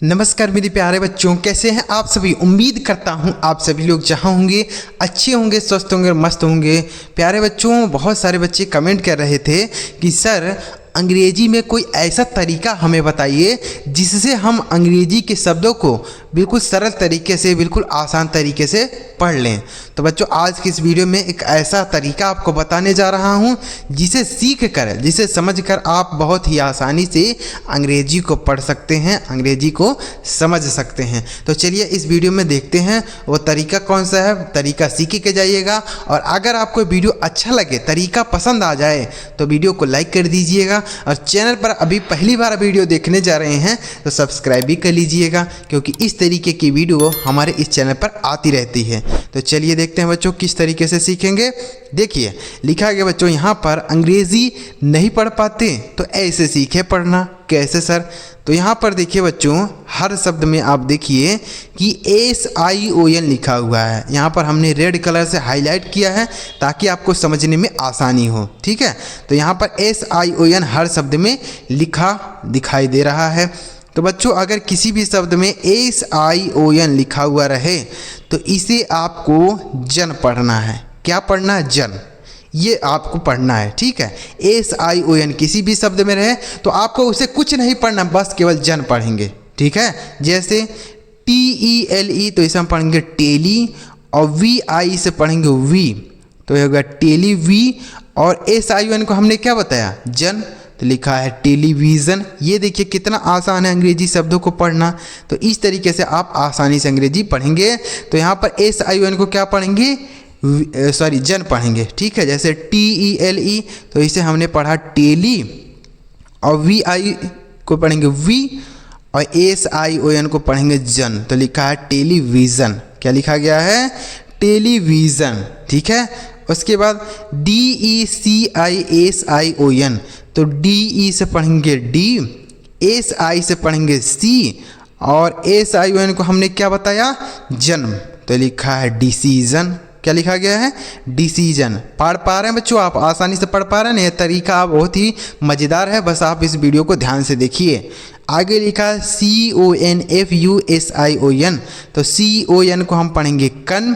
नमस्कार मेरे प्यारे बच्चों, कैसे हैं आप सभी। उम्मीद करता हूं आप सभी लोग जहां होंगे अच्छे होंगे, स्वस्थ होंगे, मस्त होंगे। प्यारे बच्चों, बहुत सारे बच्चे कमेंट कर रहे थे कि सर अंग्रेजी में कोई ऐसा तरीका हमें बताइए जिससे हम अंग्रेजी के शब्दों को बिल्कुल सरल तरीके से, बिल्कुल आसान तरीके से पढ़ लें। तो बच्चों, आज की इस वीडियो में एक ऐसा तरीका आपको बताने जा रहा हूं जिसे सीख कर, जिसे समझ कर आप बहुत ही आसानी से अंग्रेजी को पढ़ सकते हैं, अंग्रेजी को समझ सकते हैं। तो चलिए इस वीडियो में देखते हैं वो तरीका कौन सा है। तरीका सीख के जाइएगा और अगर आपको वीडियो अच्छा लगे, तरीका पसंद आ जाए तो वीडियो को लाइक कर दीजिएगा और चैनल पर अभी पहली बार वीडियो देखने जा रहे हैं तो सब्सक्राइब भी कर लीजिएगा, क्योंकि इस तरीके की वीडियो हमारे इस चैनल पर आती रहती है। तो चलिए देखते हैं बच्चों किस तरीके से सीखेंगे। देखिए लिखा गया बच्चों यहाँ पर, अंग्रेजी नहीं पढ़ पाते तो ऐसे सीखे पढ़ना। कैसे सर? तो यहाँ पर देखिए बच्चों, हर शब्द में आप देखिए कि SION लिखा हुआ है। यहाँ पर हमने रेड कलर से हाईलाइट किया है ताकि आपको समझने में आसानी हो। ठीक है, तो यहाँ पर SION हर शब्द में लिखा दिखाई दे रहा है। तो बच्चों, अगर किसी भी शब्द में SION लिखा हुआ रहे तो इसे आपको जन पढ़ना है। क्या पढ़ना है? जन। ये आपको पढ़ना है। ठीक है, SION किसी भी शब्द में रहे तो आपको उसे कुछ नहीं पढ़ना, बस केवल जन पढ़ेंगे। ठीक है, जैसे TELE तो इसे हम पढ़ेंगे टेली, और VI से पढ़ेंगे वी, तो ये होगा टेली वी। और SION को हमने क्या बताया? जन। तो लिखा है टेलीविज़न। ये देखिए कितना आसान है अंग्रेजी शब्दों को पढ़ना। तो इस तरीके से आप आसानी से अंग्रेजी पढ़ेंगे। तो यहाँ पर SION को क्या पढ़ेंगे? जन पढ़ेंगे। ठीक है, जैसे TELE तो इसे हमने पढ़ा टेली, और VI को पढ़ेंगे वी, और SION को पढ़ेंगे जन। तो लिखा है टेलीविज़न। क्या लिखा गया है? टेलीविज़न। ठीक है, उसके बाद DECISION तो DE से पढ़ेंगे डी, SI से पढ़ेंगे सी, और SION को हमने क्या बताया? जन्म। तो लिखा है डिसीजन। क्या लिखा गया है? डिसीजन। पढ़ पा रहे हैं बच्चों आप? आसानी से पढ़ पा रहे हैं? यह तरीका बहुत ही मज़ेदार है, बस आप इस वीडियो को ध्यान से देखिए। आगे लिखा है CONFUSION तो CON को हम पढ़ेंगे कन,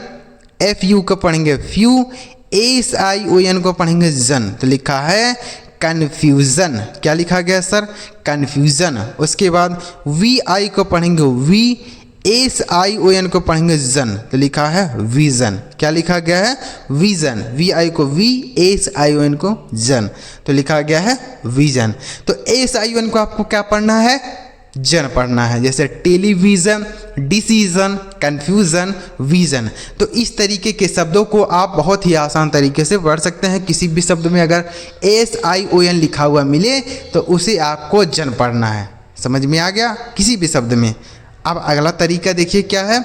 FU को पढ़ेंगे फ्यू, SION को पढ़ेंगे जन। तो लिखा है कन्फ्यूज़न। क्या लिखा गया सर? कन्फ्यूज़न। उसके बाद VI को पढ़ेंगे वी, SION को पढ़ेंगे जन। तो लिखा है विज़न। क्या लिखा गया है? विज़न। VI को वी, SION को जन। तो लिखा गया है विज़न। तो SION को आपको क्या पढ़ना है? जन पढ़ना है, जैसे टेलीविज़न, डिसीजन, कन्फ्यूज़न, विज़न। तो इस तरीके के शब्दों को आप बहुत ही आसान तरीके से पढ़ सकते हैं। किसी भी शब्द में अगर SION लिखा हुआ मिले तो उसे आपको जन पढ़ना है। समझ में आ गया? किसी भी शब्द में। अब अगला तरीका देखिए क्या है।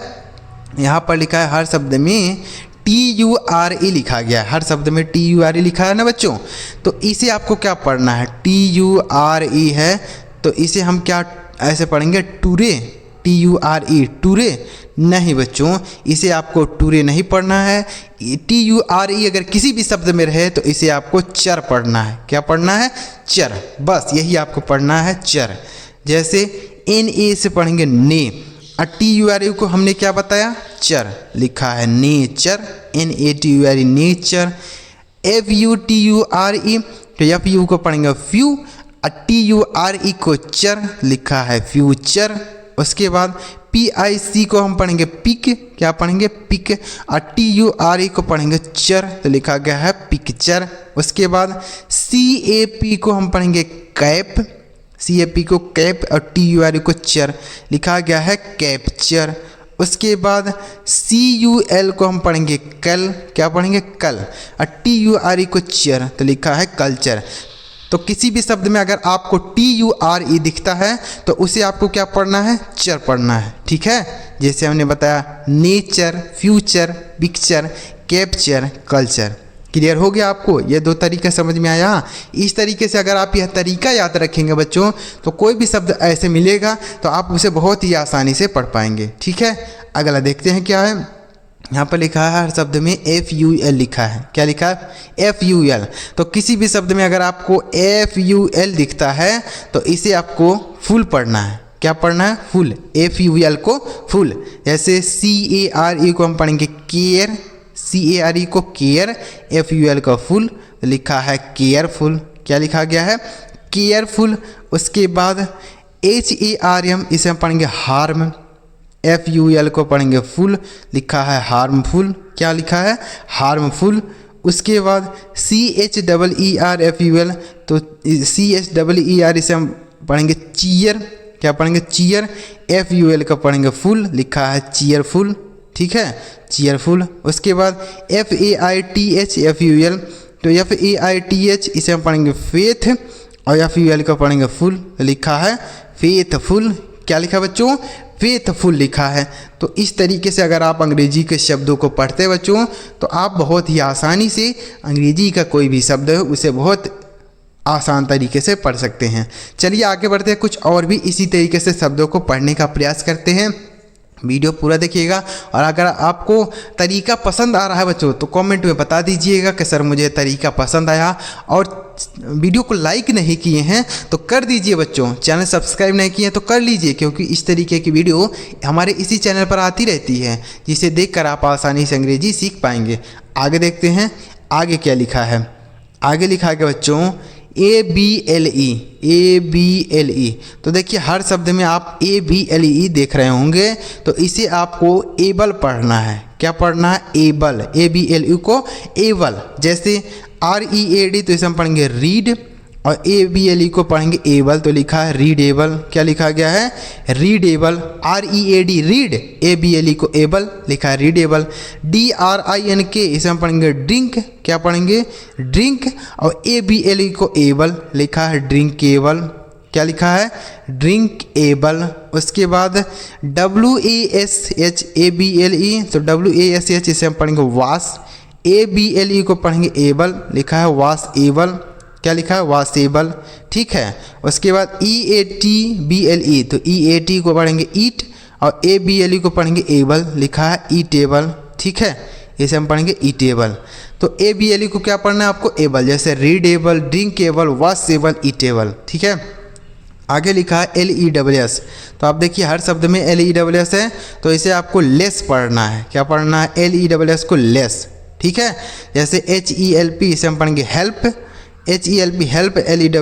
यहाँ पर लिखा है हर शब्द में TURE लिखा गया है। हर शब्द में TURE लिखा है ना बच्चों, तो इसे आपको क्या पढ़ना है? TURE है तो इसे हम क्या ऐसे पढ़ेंगे? टूरे। TURE टूरे नहीं बच्चों, इसे आपको टूरे नहीं पढ़ना है। TURE अगर किसी भी शब्द में रहे तो इसे आपको चर पढ़ना है। क्या पढ़ना है? चर। बस यही आपको पढ़ना है, चर। जैसे NA से पढ़ेंगे ने, और TURE को हमने क्या बताया? चर। लिखा है नेचर, NATURE नेचर। FUTURE तो FU को पढ़ेंगे फ्यू, और TURE को चर। लिखा है फ्यूचर। उसके बाद PIC को हम पढ़ेंगे पिक। क्या पढ़ेंगे? पिक। और TURE को पढ़ेंगे चर। तो लिखा गया है पिक्चर। उसके बाद CAP को हम पढ़ेंगे कैप, CAP को कैप, और TURE को चर। लिखा गया है कैप्चर। उसके बाद CUL को हम पढ़ेंगे कल। क्या पढ़ेंगे? कल। और TURE को चर। तो लिखा है कल्चर। तो किसी भी शब्द में अगर आपको TURE दिखता है तो उसे आपको क्या पढ़ना है? चर पढ़ना है। ठीक है, जैसे हमने बताया nature, future, picture, capture, culture. Clear हो गया आपको? ये दो तरीका समझ में आया? इस तरीके से अगर आप यह तरीका याद रखेंगे बच्चों तो कोई भी शब्द ऐसे मिलेगा तो आप उसे बहुत ही आसानी से पढ़ पाएंगे। ठीक है, अगला देखते हैं क्या है। यहाँ पर लिखा है हर शब्द में FUL लिखा है। क्या लिखा है? FUL। तो किसी भी शब्द में अगर आपको FUL दिखता है तो इसे आपको फुल पढ़ना है। क्या पढ़ना है? फुल, FUL को फुल। जैसे CARE को हम पढ़ेंगे केयर, CARE को केयर, FUL का फुल, तो लिखा है केयरफुल। क्या लिखा गया है? केयरफुल। उसके बाद HARM, इसे हम पढ़ेंगे हार्म, FUL को पढ़ेंगे फुल, लिखा है हार्मफुल। क्या लिखा है? हार्मफुल। उसके बाद CHEERFUL, तो CHEER इसे हम पढ़ेंगे चीयर। क्या पढ़ेंगे? चीयर। FUL का पढ़ेंगे फुल, लिखा है चीयरफुल। ठीक है, चीयरफुल। उसके बाद FAITH तो FAITH इसे हम पढ़ेंगे फेथ, और FUL का पढ़ेंगे फुल, लिखा है फेथफुल। क्या लिखा बच्चों? फेथफुल लिखा है। तो इस तरीके से अगर आप अंग्रेजी के शब्दों को पढ़ते हैं बच्चों, तो आप बहुत ही आसानी से अंग्रेजी का कोई भी शब्द है उसे बहुत आसान तरीके से पढ़ सकते हैं। चलिए आगे बढ़ते हैं, कुछ और भी इसी तरीके से शब्दों को पढ़ने का प्रयास करते हैं। वीडियो पूरा देखिएगा, और अगर आपको तरीका पसंद आ रहा है बच्चों, तो कमेंट में बता दीजिएगा कि सर मुझे तरीका पसंद आया। और वीडियो को लाइक नहीं किए हैं तो कर दीजिए बच्चों, चैनल सब्सक्राइब नहीं किए हैं तो कर लीजिए, क्योंकि इस तरीके की वीडियो हमारे इसी चैनल पर आती रहती है, जिसे देखकर आप आसानी से अंग्रेजी सीख पाएंगे। आगे देखते हैं, आगे क्या लिखा है। आगे लिखा है बच्चों ABLE। तो देखिए हर शब्द में आप ABLE देख रहे होंगे, तो इसे आपको एबल पढ़ना है। क्या पढ़ना है? एबल। ABLE को एबल। जैसे READ तो इसे हम पढ़ेंगे रीड, और ABLE को पढ़ेंगे एबल, तो लिखा है रीडेबल। क्या लिखा गया है? रीडेबल। READ रीड, ABLE को एबल, लिखा है रीडेबल। DRINK इसे हम पढ़ेंगे ड्रिंक। क्या पढ़ेंगे? ड्रिंक। और ABLE को एबल, लिखा है ड्रिंकेबल। क्या लिखा है? ड्रिंकेबल। उसके बाद WASHABLE, तो WASH इसे हम पढ़ेंगे वाश, ABLE को पढ़ेंगे एबल, लिखा है वाशएबल। क्या लिखा है? वाशेबल। ठीक है। उसके बाद EATBLE, तो EAT को पढ़ेंगे ईट, और ABLE को पढ़ेंगे एबल, लिखा है ईटेबल। ठीक है, इसे हम पढ़ेंगे ईटेबल। तो ABLE को क्या पढ़ना है आपको? एबल। जैसे रीडेबल, ड्रिंकेबल, वाशेबल, ईटेबल। ठीक है। आगे लिखा है LESS, तो आप देखिए हर शब्द में LESS है, तो इसे आपको लेस पढ़ना है। क्या पढ़ना है? LESS को लेस। ठीक है। जैसे HELP इसे हम पढ़ेंगे हेल्प, HELP हेल्प,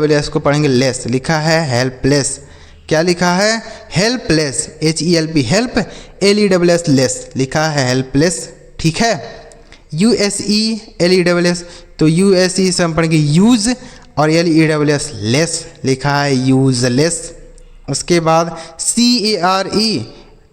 LESS को पढ़ेंगे लेस, लिखा है हेल्पलेस। क्या लिखा है? Helpless. HELP help, LESS less, लिखा है हेल्पलेस। ठीक है। USE LESS, तो USE से हम पढ़ेंगे यूज, और LESS लेस, लिखा है यूजलेस। उसके बाद CARE,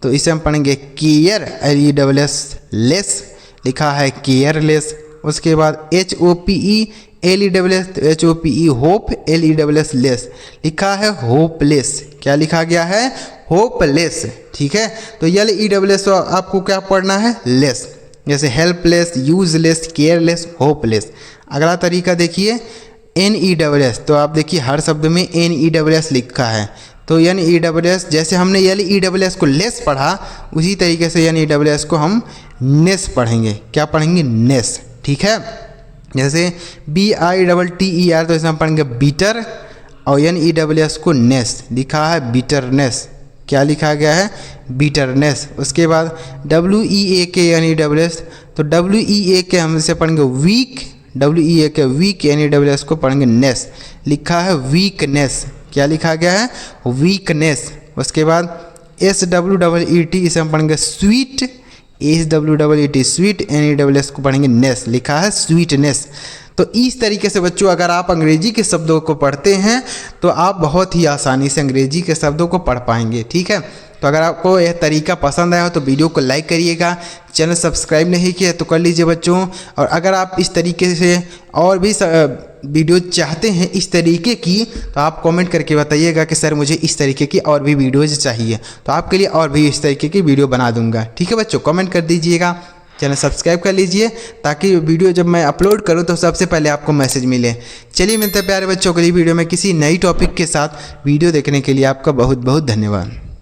तो इसे हम पढ़ेंगे केयर, LESS लेस, लिखा है केयरलेस। उसके बाद HOPE LESS, तो HOPE होप, LESS लेस, लिखा है होपलेस। क्या लिखा गया है? होपलेस। ठीक है। तो LESS आपको क्या पढ़ना है? लेस। जैसे हेल्पलेस, यूजलेस, केयरलेस, होपलेस। अगला तरीका देखिए NESS, तो आप देखिए हर शब्द में NESS लिखा है, तो NESS जैसे हमने LESS को लेस पढ़ा, उसी तरीके से NESS को हम नेस पढ़ेंगे। क्या पढ़ेंगे? नेस। ठीक है। जैसे BITTER, तो इसे हम पढ़ेंगे बीटर, और NESS को नेस, लिखा है बीटरनेस। क्या लिखा गया है? बीटरनेस। उसके बाद WEAK NESS, तो WEAK हम इसे पढ़ेंगे वीक, WEAK वीक, NESS को पढ़ेंगे नेस, लिखा है वीकनेस। क्या लिखा गया है? वीकनेस। उसके बाद SWEET इसे हम पढ़ेंगे स्वीट, SWEET स्वीट, NESS को पढ़ेंगे नेस, लिखा है स्वीटनेस। तो इस तरीके से बच्चों अगर आप अंग्रेजी के शब्दों को पढ़ते हैं तो आप बहुत ही आसानी से अंग्रेजी के शब्दों को पढ़ पाएंगे। ठीक है। तो अगर आपको यह तरीका पसंद आया हो तो वीडियो को लाइक करिएगा, चैनल सब्सक्राइब नहीं किया तो कर लीजिए बच्चों। और अगर आप इस तरीके से और भी वीडियो चाहते हैं इस तरीके की, तो आप कमेंट करके बताइएगा कि सर मुझे इस तरीके की और भी वीडियोज़ चाहिए, तो आपके लिए और भी इस तरीके की वीडियो बना दूंगा। ठीक है बच्चों, कमेंट कर दीजिएगा, चैनल सब्सक्राइब कर लीजिए, ताकि वीडियो जब मैं अपलोड करूं तो सबसे पहले आपको मैसेज मिले। चलिए मिलते हैं प्यारे बच्चों, अगली वीडियो में किसी नई टॉपिक के साथ। वीडियो देखने के लिए आपका बहुत बहुत धन्यवाद।